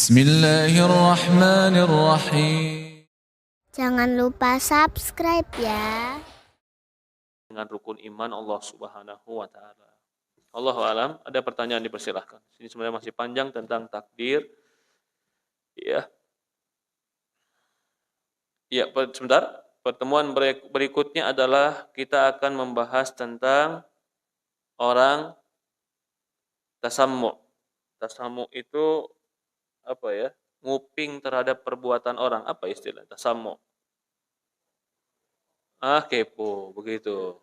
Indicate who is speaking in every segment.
Speaker 1: Bismillahirrahmanirrahim.
Speaker 2: Jangan lupa subscribe ya.
Speaker 3: Dengan rukun iman Allah Subhanahu wa taala. Allahu alam, ada pertanyaan dipersilahkan. Ini sebenarnya masih panjang tentang takdir. Ya. Ya, sebentar. Pertemuan berikutnya adalah kita akan membahas tentang orang tasammu. Tasammu itu apa ya? Nguping terhadap perbuatan orang. Apa istilah tasammu? Kepo, begitu.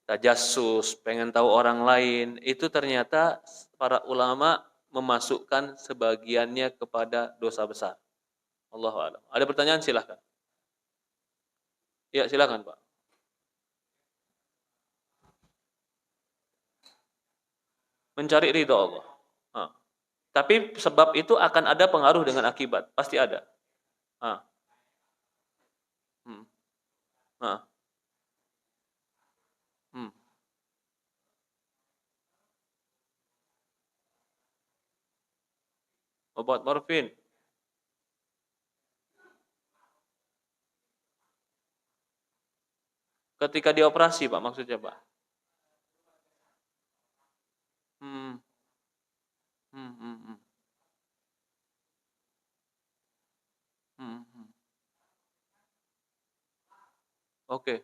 Speaker 3: Tajassus, pengen tahu orang lain, itu ternyata para ulama memasukkan sebagiannya kepada dosa besar. Allahu a'lam. Ada pertanyaan silahkan. Ya, silahkan Pak. Mencari ridho Allah. Tapi sebab itu akan ada pengaruh dengan akibat, pasti ada. Ah. Hmm. Ah. Hmm. Obat morfin. Ketika dioperasi, Pak, maksudnya, Pak. Hmm. Hmm. Hmm. Hmm. Hmm. Hmm. Oke.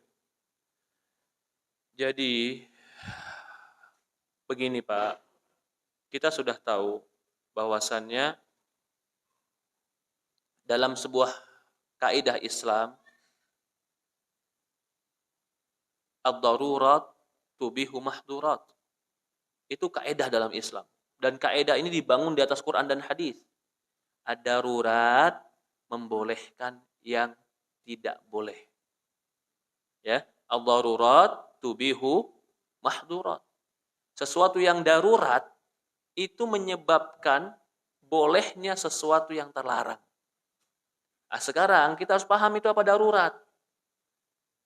Speaker 3: Jadi begini, Pak. Kita sudah tahu bahwasannya dalam sebuah kaidah Islam, ad-darurat tubihu mahdurat. Itu kaidah dalam Islam. Dan kaidah ini dibangun di atas Quran dan hadis. Ad-darurat membolehkan yang tidak boleh. Ya, ad-darurat tubihu mahdurat. Sesuatu yang darurat itu menyebabkan bolehnya sesuatu yang terlarang. Nah, sekarang kita harus paham itu apa darurat.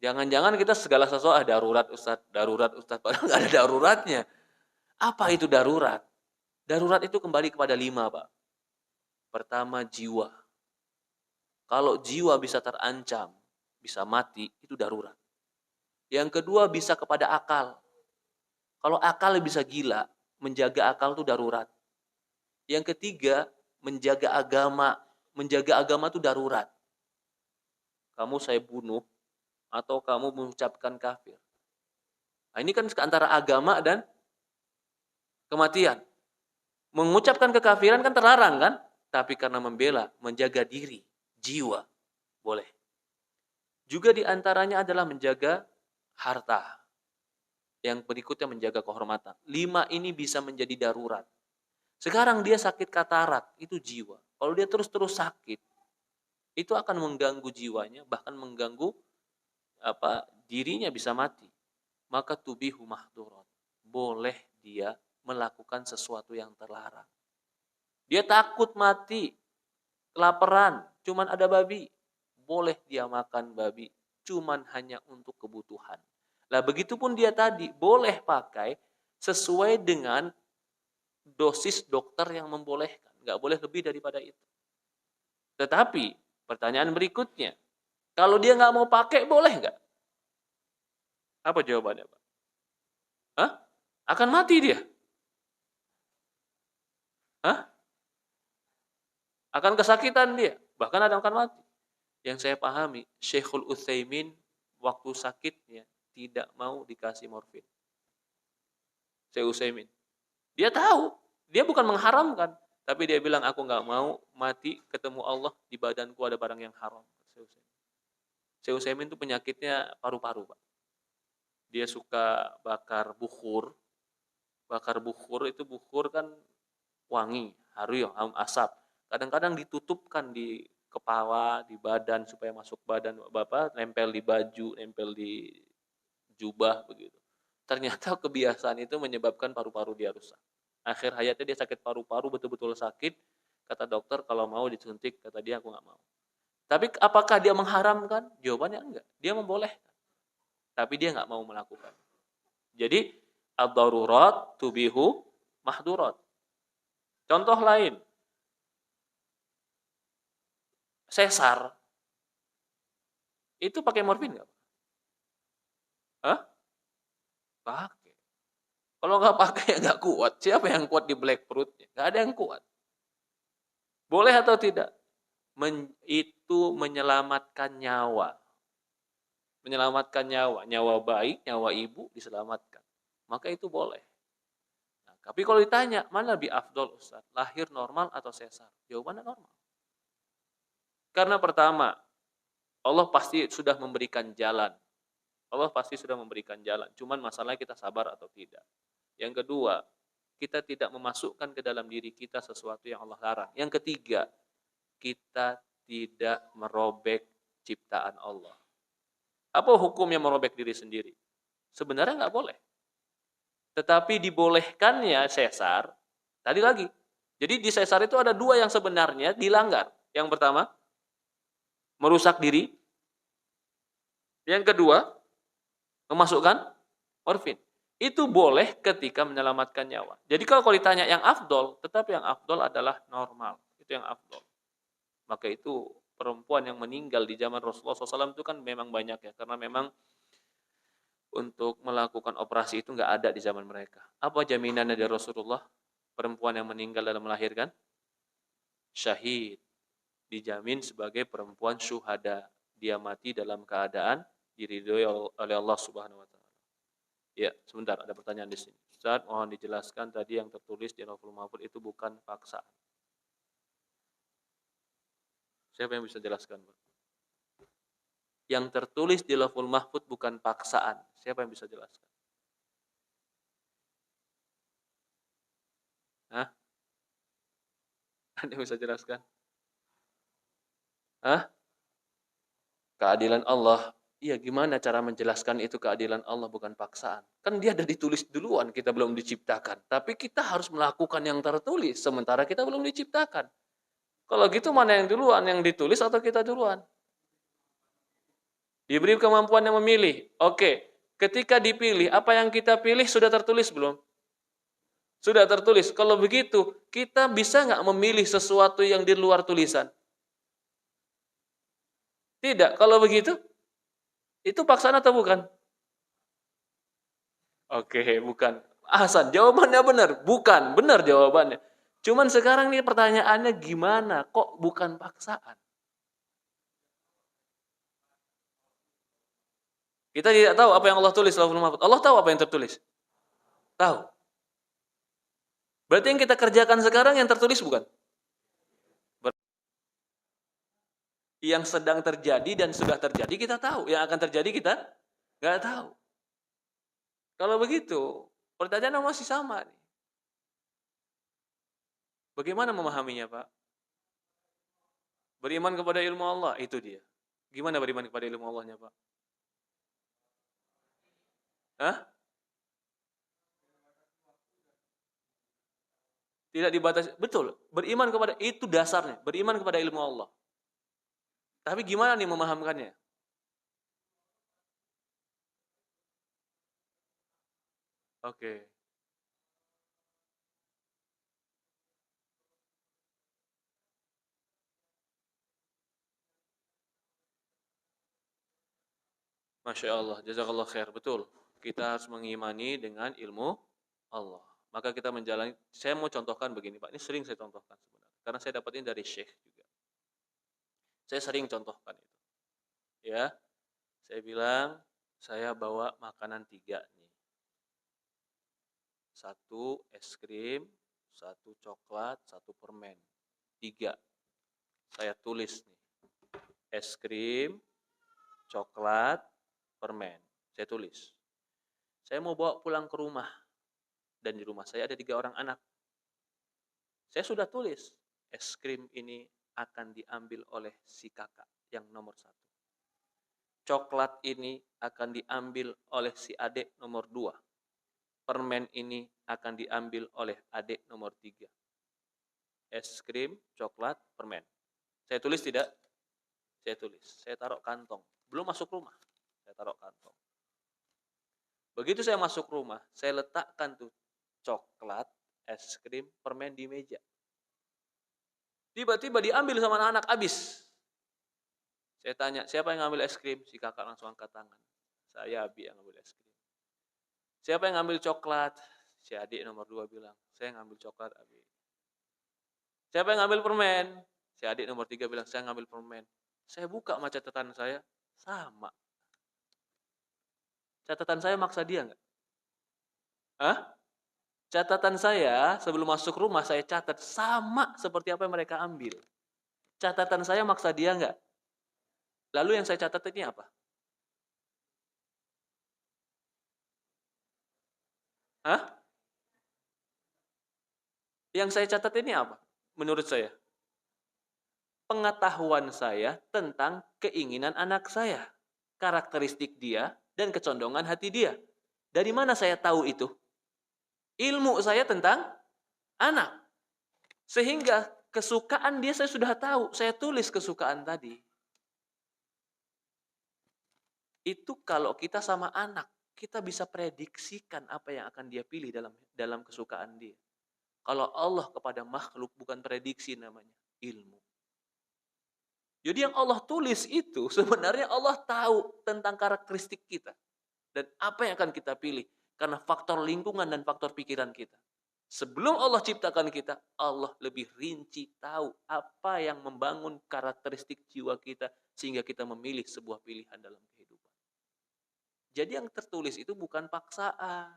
Speaker 3: Jangan-jangan kita segala sesuatu darurat Ustaz, padahal nggak ada daruratnya. Apa itu darurat? Darurat itu kembali kepada 5, Pak. Pertama, jiwa. Kalau jiwa bisa terancam, bisa mati, itu darurat. Yang kedua, bisa kepada akal. Kalau akal bisa gila, menjaga akal itu darurat. Yang ketiga, menjaga agama. Menjaga agama itu darurat. Kamu saya bunuh, atau kamu mengucapkan kafir. Nah, ini kan antara agama dan kematian. Mengucapkan kekafiran kan terlarang kan? Tapi karena membela, menjaga diri, jiwa, boleh. Juga diantaranya adalah menjaga harta. Yang berikutnya menjaga kehormatan. 5 ini bisa menjadi darurat. Sekarang dia sakit katarak, itu jiwa. Kalau dia terus-terus sakit, itu akan mengganggu jiwanya, bahkan mengganggu dirinya bisa mati. Maka tubihu mahdurat. Boleh dia melakukan sesuatu yang terlarang. Dia takut mati, kelaparan, cuman ada babi. Boleh dia makan babi, cuman hanya untuk kebutuhan. Lah begitupun dia tadi, boleh pakai sesuai dengan dosis dokter yang membolehkan. Nggak boleh lebih daripada itu. Tetapi, pertanyaan berikutnya, kalau dia nggak mau pakai, boleh nggak? Apa jawabannya, Pak? Akan mati dia. Akan kesakitan dia. Bahkan akan mati. Yang saya pahami, Syekhul Utsaimin waktu sakitnya tidak mau dikasih morfin. Syekh Utsaimin. Dia tahu, dia bukan mengharamkan, tapi dia bilang aku nggak mau mati ketemu Allah di badanku ada barang yang haram. Syekh Utsaimin itu penyakitnya paru-paru, Pak. Dia suka bakar bukhur. Bakar bukhur itu bukhur kan wangi, harum, asap. Kadang-kadang ditutupkan di kepala, di badan supaya masuk badan Bapak, nempel di baju, nempel di jubah begitu. Ternyata kebiasaan itu menyebabkan paru-paru dia rusak. Akhir hayatnya dia sakit paru-paru, betul-betul sakit. Kata dokter kalau mau disuntik, kata dia aku nggak mau. Tapi apakah dia mengharamkan? Jawabannya enggak. Dia membolehkan. Tapi dia nggak mau melakukan. Jadi ad-darurat tubihu mahdurat. Contoh lain. sesar, itu pakai morfin nggak? Hah? Pakai. Kalau nggak pakai ya nggak kuat. Siapa yang kuat di black perutnya? Nggak ada yang kuat. Boleh atau tidak? Itu menyelamatkan nyawa. Menyelamatkan nyawa. Nyawa baik, nyawa ibu diselamatkan. Maka itu boleh. Nah, tapi kalau ditanya, mana lebih afdol Ustaz? Lahir normal atau sesar? Jawabannya normal. Karena pertama, Allah pasti sudah memberikan jalan. Allah pasti sudah memberikan jalan. Cuman masalahnya kita sabar atau tidak. Yang kedua, kita tidak memasukkan ke dalam diri kita sesuatu yang Allah larang. Yang ketiga, kita tidak merobek ciptaan Allah. Apa hukumnya merobek diri sendiri? Sebenarnya nggak boleh. Tetapi dibolehkannya sesar, tadi lagi. Jadi di sesar itu ada dua yang sebenarnya dilanggar. Yang pertama, merusak diri. Yang kedua, memasukkan morfin. Itu boleh ketika menyelamatkan nyawa. Jadi kalau ditanya yang afdol, tetap yang afdol adalah normal. Itu yang afdol. Maka itu perempuan yang meninggal di zaman Rasulullah SAW itu kan memang banyak ya. Karena memang untuk melakukan operasi itu nggak ada di zaman mereka. Apa jaminannya dari Rasulullah? Perempuan yang meninggal dalam melahirkan? Syahid. Dijamin sebagai perempuan syuhada. Dia mati dalam keadaan diridhoi oleh Allah Subhanahu wa taala. Ya, sebentar ada pertanyaan di sini. Ustaz, mohon dijelaskan tadi yang tertulis di Lauhul Mahfuz itu bukan paksaan. Siapa yang bisa jelaskan, Pak? Yang tertulis di Lauhul Mahfuz bukan paksaan. Siapa yang bisa jelaskan? Hah? Ada yang bisa jelaskan? Hah? Keadilan Allah. Iya, gimana cara menjelaskan itu keadilan Allah bukan paksaan? Kan dia ada ditulis duluan, kita belum diciptakan. Tapi kita harus melakukan yang tertulis, sementara kita belum diciptakan. Kalau gitu mana yang duluan, yang ditulis atau kita duluan? Diberi kemampuan yang memilih. Oke, ketika dipilih, apa yang kita pilih sudah tertulis belum? Sudah tertulis. Kalau begitu, kita bisa nggak memilih sesuatu yang di luar tulisan? Tidak. Kalau begitu, itu paksaan atau bukan? Oke, bukan. Hasan, jawabannya benar. Bukan, benar jawabannya. Cuman sekarang nih pertanyaannya gimana? Kok bukan paksaan? Kita tidak tahu apa yang Allah tulis Lauhul Mahfuz. Allah tahu apa yang tertulis? Tahu. Berarti yang kita kerjakan sekarang yang tertulis bukan? Yang sedang terjadi dan sudah terjadi kita tahu. Yang akan terjadi kita nggak tahu. Kalau begitu, pertanyaan masih sama nih. Bagaimana memahaminya, Pak? Beriman kepada ilmu Allah, itu dia. Gimana beriman kepada ilmu Allahnya, Pak? Hah? Tidak dibatasi. Betul. Beriman kepada, itu dasarnya. Beriman kepada ilmu Allah. Tapi gimana nih memahamkannya? Oke. Masya Allah. Jazakallah khair. Betul. Kita harus mengimani dengan ilmu Allah. Maka kita menjalani, saya mau contohkan begini Pak. Ini sering saya contohkan sebenarnya. Karena saya dapat ini dari Syekh juga. Saya sering contohkan itu. Ya. Saya bilang, saya bawa makanan 3 nih. 1 es krim, 1 coklat, 1 permen. 3. Saya tulis nih. Es krim, coklat, permen. Saya tulis. Saya mau bawa pulang ke rumah. Dan di rumah saya ada 3 orang anak. Saya sudah tulis. Es krim ini akan diambil oleh si kakak yang nomor 1. Coklat ini akan diambil oleh si adik nomor 2. Permen ini akan diambil oleh adik nomor 3. Es krim, coklat, permen. Saya tulis tidak? Saya tulis. Saya taruh kantong. Belum masuk rumah. Saya taruh kantong. Begitu saya masuk rumah, saya letakkan tuh coklat, es krim, permen di meja. Tiba-tiba diambil sama anak-anak habis. Saya tanya, siapa yang ngambil es krim? Si kakak langsung angkat tangan. Saya, Abi, yang ngambil es krim. Siapa yang ngambil coklat? Si adik nomor 2 bilang, saya ngambil coklat, Abi. Siapa yang ngambil permen? Si adik nomor 3 bilang, saya ngambil permen. Saya buka sama catatan saya, sama. Catatan saya maksa dia nggak? Hah? Catatan saya sebelum masuk rumah saya catat sama seperti apa yang mereka ambil. Catatan saya maksa dia nggak? Lalu yang saya catat ini apa? Hah? Yang saya catat ini apa? Menurut saya, pengetahuan saya tentang keinginan anak saya, karakteristik dia, dan kecondongan hati dia. Dari mana saya tahu itu? Ilmu saya tentang anak. Sehingga kesukaan dia saya sudah tahu. Saya tulis kesukaan tadi. Itu kalau kita sama anak, kita bisa prediksikan apa yang akan dia pilih dalam kesukaan dia. Kalau Allah kepada makhluk bukan prediksi namanya, ilmu. Jadi yang Allah tulis itu sebenarnya Allah tahu tentang karakteristik kita. Dan apa yang akan kita pilih. Karena faktor lingkungan dan faktor pikiran kita. Sebelum Allah ciptakan kita, Allah lebih rinci tahu apa yang membangun karakteristik jiwa kita sehingga kita memilih sebuah pilihan dalam kehidupan. Jadi yang tertulis itu bukan paksaan.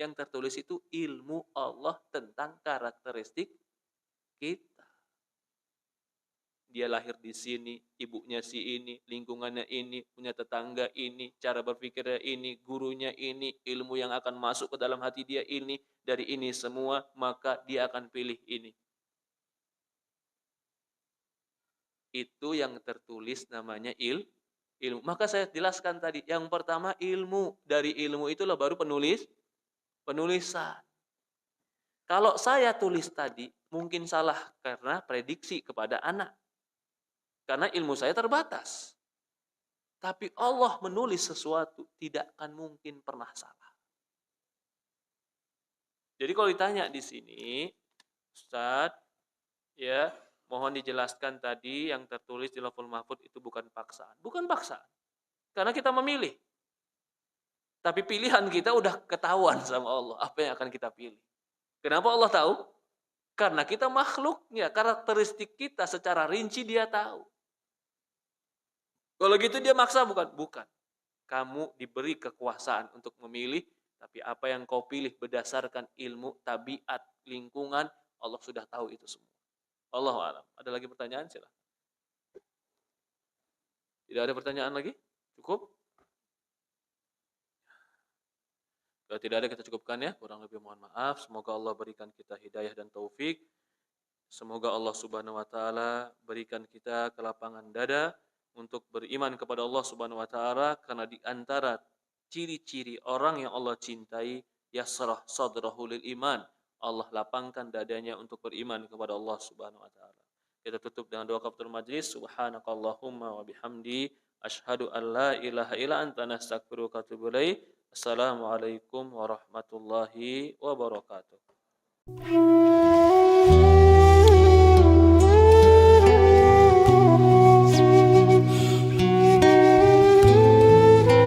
Speaker 3: Yang tertulis itu ilmu Allah tentang karakteristik kita. Dia lahir di sini, ibunya si ini, lingkungannya ini, punya tetangga ini, cara berpikirnya ini, gurunya ini, ilmu yang akan masuk ke dalam hati dia ini, dari ini semua, maka dia akan pilih ini. Itu yang tertulis namanya ilmu. Maka saya jelaskan tadi, yang pertama ilmu, dari ilmu itulah baru penulisan. Kalau saya tulis tadi, mungkin salah karena prediksi kepada anak. Karena ilmu saya terbatas. Tapi Allah menulis sesuatu tidak akan mungkin pernah salah. Jadi kalau ditanya di sini, Ustaz, ya, mohon dijelaskan tadi yang tertulis di Lauhul Mahfuz itu bukan paksaan. Bukan paksaan. Karena kita memilih. Tapi pilihan kita udah ketahuan sama Allah apa yang akan kita pilih. Kenapa Allah tahu? Karena kita makhluknya, karakteristik kita secara rinci dia tahu. Kalau gitu dia maksa bukan? Bukan. Kamu diberi kekuasaan untuk memilih, tapi apa yang kau pilih berdasarkan ilmu, tabiat, lingkungan, Allah sudah tahu itu semua. Allahu a'lam. Ada lagi pertanyaan? Silakan. Tidak ada pertanyaan lagi? Cukup? Kalau tidak ada kita cukupkan ya. Kurang lebih mohon maaf. Semoga Allah berikan kita hidayah dan taufik. Semoga Allah Subhanahu wa taala berikan kita kelapangan dada untuk beriman kepada Allah Subhanahu wa taala, karena di antara ciri-ciri orang yang Allah cintai, yasrah sadrahu lil iman. Allah lapangkan dadanya untuk beriman kepada Allah Subhanahu wa taala. Kita tutup dengan doa kafaratul majlis. Subhanakallahumma wa bihamdi asyhadu an la ilaha illa anta nastaghfiruka wa atubu ilaik. Assalamualaikum warahmatullahi wabarakatuh.